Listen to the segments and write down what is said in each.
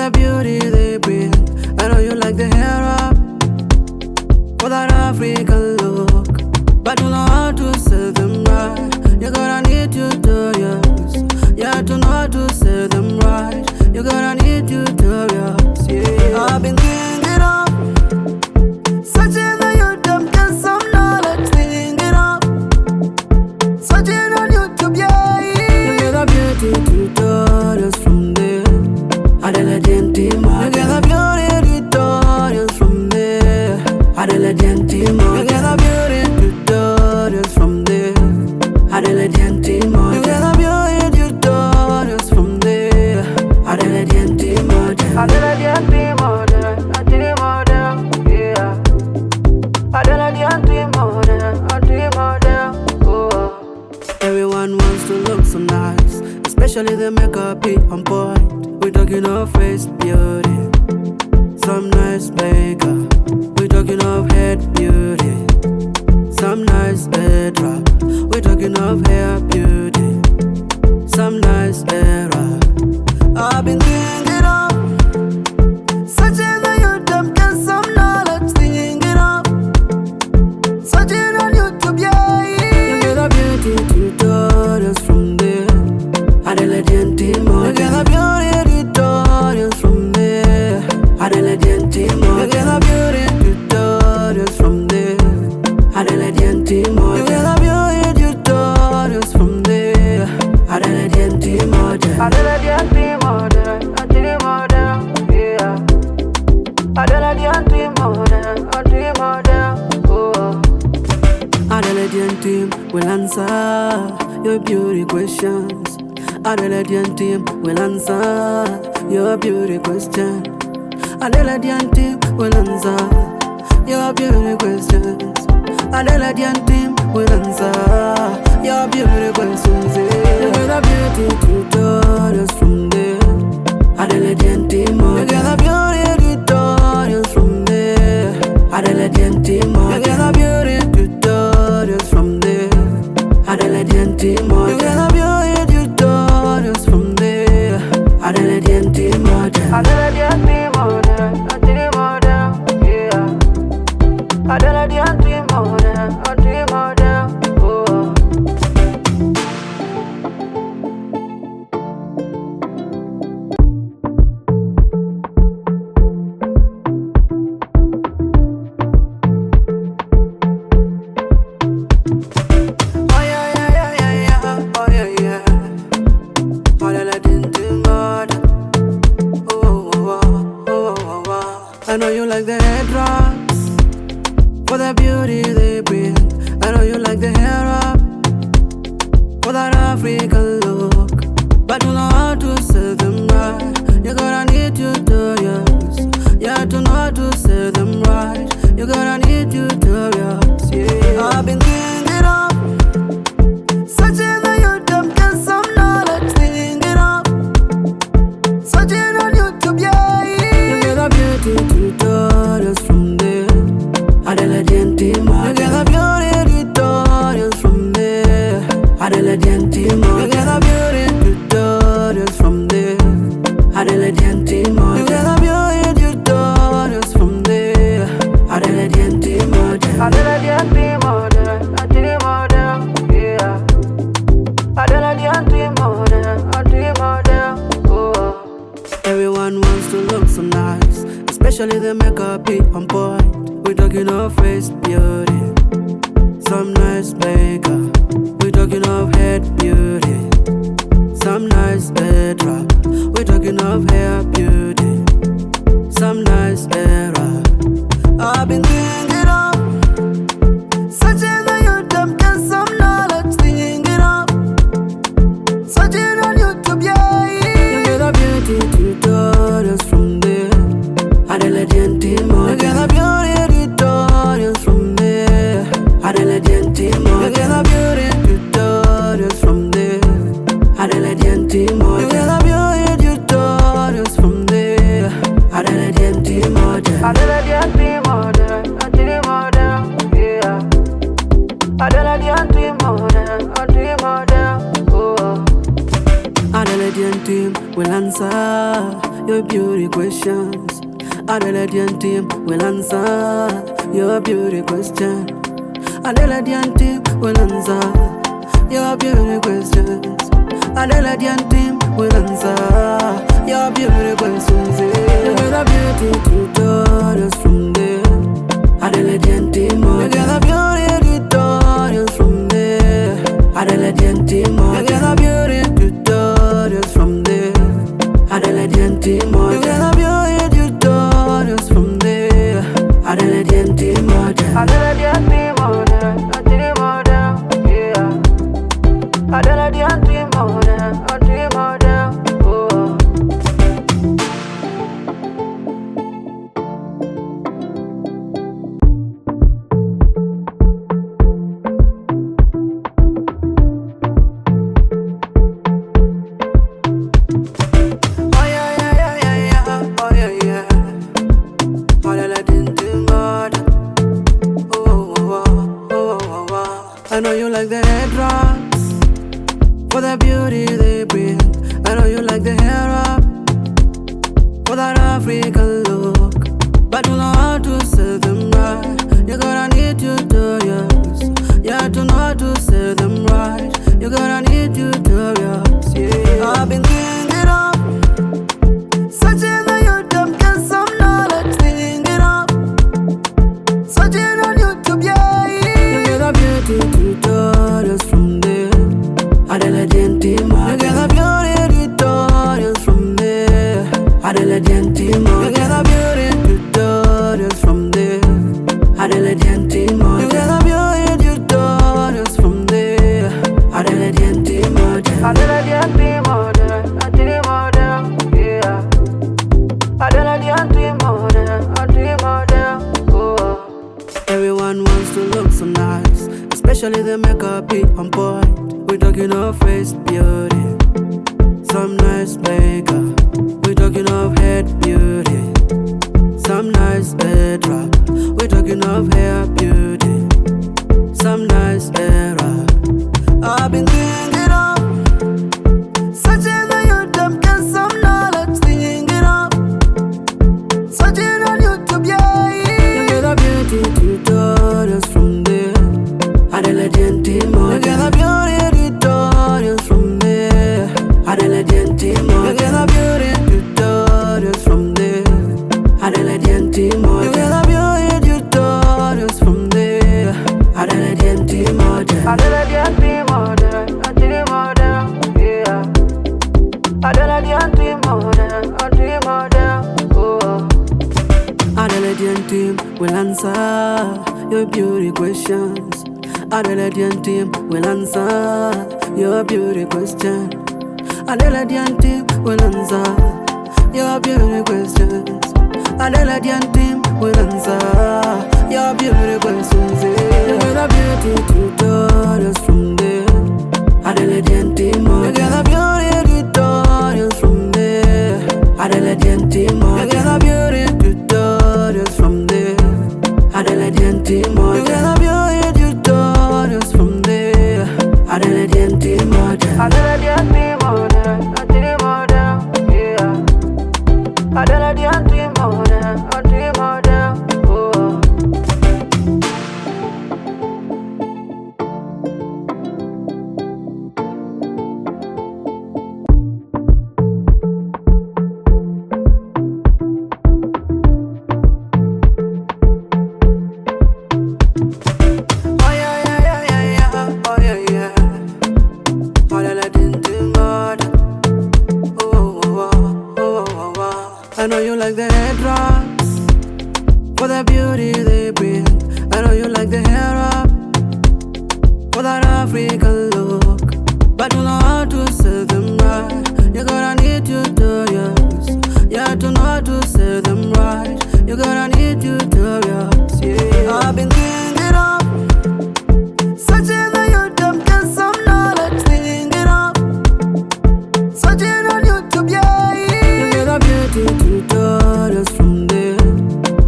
the beauty they bring. I know you like the hair up for that African look, but you know how to sell them right. You're gonna need tutorials, yeah, to know how to sell them right. You're gonna need tutorials, yeah. I've been thinking of searching on YouTube, get some knowledge, thinking of searching on YouTube, yeah. You get the beauty tutorials from there. Adela Gentima, you get the beauty tutorials from there. Adela Gentima, you get the beauty tutorials from there. Adela Gentima, you get the beauty tutorials from there. Adela Gentima, Adela Gentima, yeah. Adela Gentima, oh. Everyone wants to look so nice, especially the makeup be on point. We talking of face beauty, some nice makeup. We talking of head beauty, some nice head wrap. We talking of hair beauty, some nice hair wrap. I've been thinking of searching on YouTube, get some knowledge, thinking of searching on YouTube, yeah. You get the beauty tutorials from there. Adela Gentima, you get the beauty tutorials from there. Adela Gentima, you get the beauty tutorials from there. Adela Gentima, you get the beauty tutorials from there. Adela Gentima, Adela Gentima, yeah. Adela Gentima, oh. Adela Gentima will answer your beauty questions. Adela Gentima will answer your beauty question. Adela Gentima will answer your beauty questions. Adela Gentima will answer your beauty questions. You get the beauty tutorials from there. Adela Gentima, you get the beauty tutorials from there. Adela Gentima, you get the beauty tutorials from there. Adela Gentima, you get the beauty tutorials from there. Adela Gentima, Adela Gentima, yeah. Adela Gentima, oh. I know you like the head drops for the beauty they bring. I know you like the hair up for that African look, but you know how to sell them right. You're gonna need tutorials, yeah, to know how to sell them right. You're gonna need tutorials, yeah. I've been thinking of searching on YouTube, get some knowledge, thinking of searching on YouTube, yeah. You get the beauty tutorials from there. Adela Gentima, you get the beauty tutorials from there. Adela Gentima, you get the beauty tutorials from there. Adela Gentima, you get the beauty tutorials from there. Adela Gentima, Adela Gentima, yeah. Adela Gentima, oh. Everyone wants to look so nice, especially the makeup be on point. We talking of face beauty, some nice makeup. We talking of head beauty, some nice head wrap. We talking of hair beauty, some nice hair wrap. I've been thinking of searching on YouTube, get some knowledge, thinking of searching on YouTube, yeah. You get the beauty tutorials from there. Adela Gentima, you get the beauty tutorials from there. Adela Gentima, you get the beauty tutorials from there. Adela Gentima, you get the beauty tutorials from there. Adela Gentima, Adela Gentima, yeah. Adela Gentima, oh. Adela Gentima will answer your beauty questions. Adelaide team will answer your beauty question. Adelaide team will answer your beauty questions. Adelaide team will answer your beauty questions. You get a beauty tutorials from there. Adelaide team, you get a beauty tutorials from there. Adelaide team, you get a beauty tutorials from there. Adelaide team, you get a beauty tutorials from there. Adelaide team, Adelaide team, yeah. Adelaide team, oh. I know you like the head drops for the beauty they bring. I know you like the hair up for that African look, but you know how to say them right. You gotta need tutorials. You have to know how to say them right. You gotta need tutorials. Yeah, I've been thinking of searching the YouTube, get some knowledge. Thinking of searching on YouTube, yeah. You get a beauty tutorials from there. Adelaide team, you get a beauty tutorials from there. Adelaide team, you get a beauty tutorials from there. Adelaide team, you get a beauty tutorials from there. Adelaide team, Adelaide team, yeah. Adelaide team, oh. Everyone wants to look so nice, especially the makeup be on point. We're talking of face beauty, some nice makeup. We're talking of head beauty, some nice head wrap. We're talking of hair beauty, some nice hair wrap. I've been thinking of searching the YouTube, get some knowledge. Thinking of searching on YouTube, yeah. You get a beauty tutorials from there. Adelaide team, you get a beauty tutorials from there. Adelaide team, you get a beauty tutorials from there. Adelaide team, you get a beauty tutorials from there. Adelaide team, Adelaide team, yeah. Adelaide team, oh. Adelaide team will answer your beauty questions. Adelaide team will answer your beauty question. Adelaide team will answer your beauty questions. Adelaide team will answer your beauty questions. You get a beauty tutorials from there. Adelaide team, you get a beauty tutorials from there. Adelaide team, you get a beauty tutorials from there. Adelaide team, you get a beauty tutorials from there. Adelaide team, Adelaide team, yeah. Adelaide team, oh. I know you like the head drops for the beauty they bring. I know you like the hair up for that African look, but you know how to say them right. You gotta need tutorials. You have to know how to say them right. You gotta need tutorials. Yeah, I've been thinking of searching the YouTube, get some knowledge. Thinking of searching on YouTube, yeah. You get a beauty tutorials from there.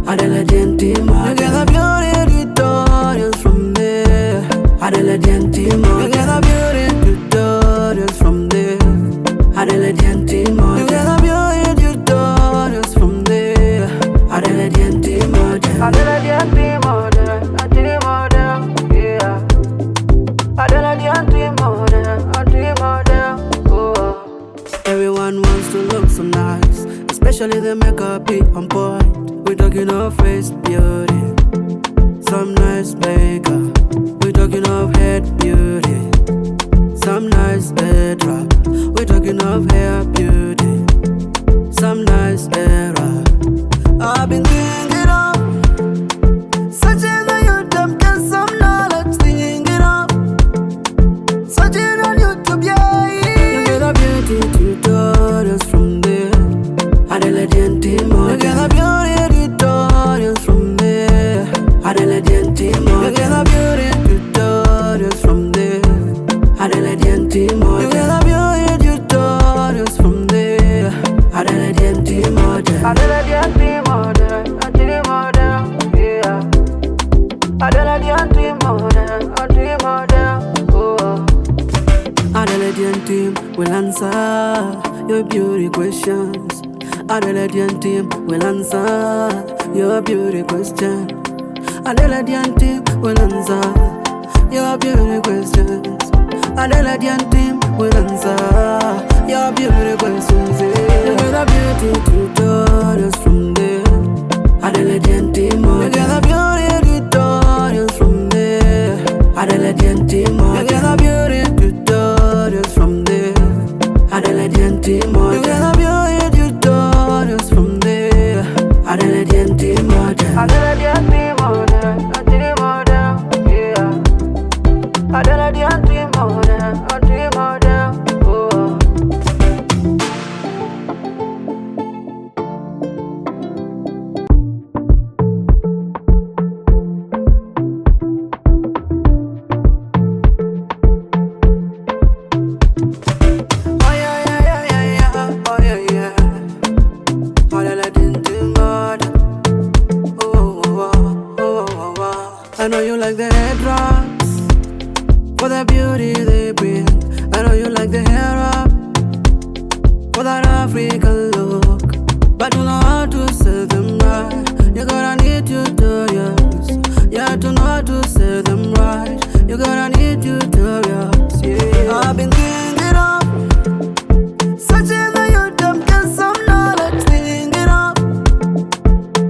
Adelaide team, you get a beauty tutorials from there. Adelaide team, you get a beauty tutorials from there. Adelaide team, you get a beauty tutorials. especially the makeup be on point. We talking of face beauty, some nice makeup. We talking of head beauty, some nice hair drop. We talking of hair beauty, some nice hair wrap. I've been thinking of searching on YouTube, get some knowledge, thinking of searching on YouTube, yeah. You get a beauty tutorials from there. Adelaide team, you get a beauty tutorials from there. Adelaide team, you get a beauty tutorials from there. Adelaide team, you get a beauty tutorials from there. Adelaide team, Adelaide team, yeah. Adelaide team, oh. Adelaide team will answer your beauty questions. Adelaide team will answer your beauty question. Adelaide team will answer your beauty questions. Adelaide team will answer your beauty questions. You get a beauty tutorials from there. Adelaide team, you get a beauty tutorials from there. Adelaide team, you get a beauty tutorials from there. Adelaide team, you get a beauty tutorials from there. Adelaide team, Adelaide team, yeah. Adelaide team, oh. I know you like the hair drops for the beauty they bring. I know you like the hair up for that African look, but you know how to say them right. You gotta need tutorials. You have to know how to say them right. You gotta need tutorials. Yeah, I've been thinking of searching on YouTube, get some knowledge. Thinking of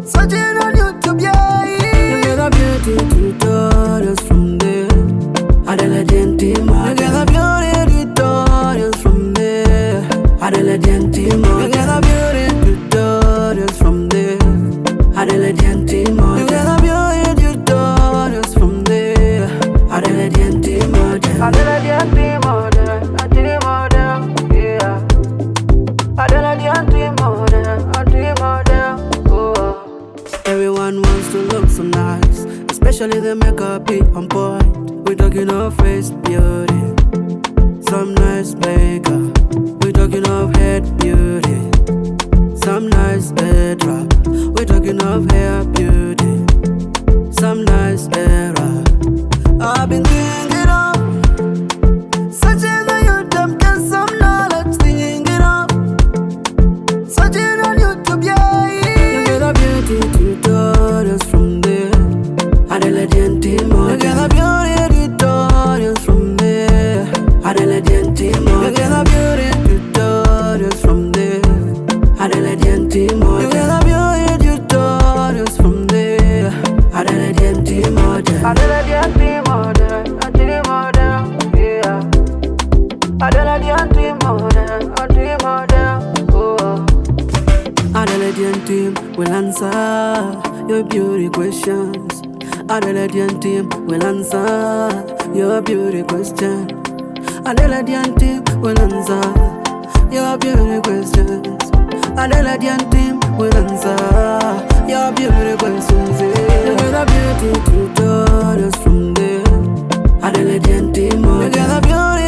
searching on YouTube, yeah. You get a beauty tutorials from there. Adelaide team, you get a beauty tutorials from there. Adelaide team, you get a beauty tutorials from there. Adelaide team, you get a beauty tutorials from there. Adelaide team, Adelaide team, yeah. Adelaide team, oh. Everyone wants to look so nice, especially the makeup be on point. We talking of face beauty, some nice makeup. We talking of head beauty, some nice hair drop. We talking of hair beauty, some nice hair wrap. I've been thinking of searching on YouTube, get some knowledge. Thinking of searching on YouTube, yeah. You get a beauty tutorials from there. Adelaide team, you get a beauty tutorials from there. Adelaide team, you get a beauty tutorials from there. Adelaide team, you get a beauty tutorials from there. Adelaide team, Adelaide team, yeah. Adelaide team, oh. Adelaide team will answer your beauty questions. Adelaide team will answer your beauty question. Adelaide team will answer your beauty questions. Adelaide team will answer your beauty questions. You get a beauty tutorials from there. Adelaide team, you get a beauty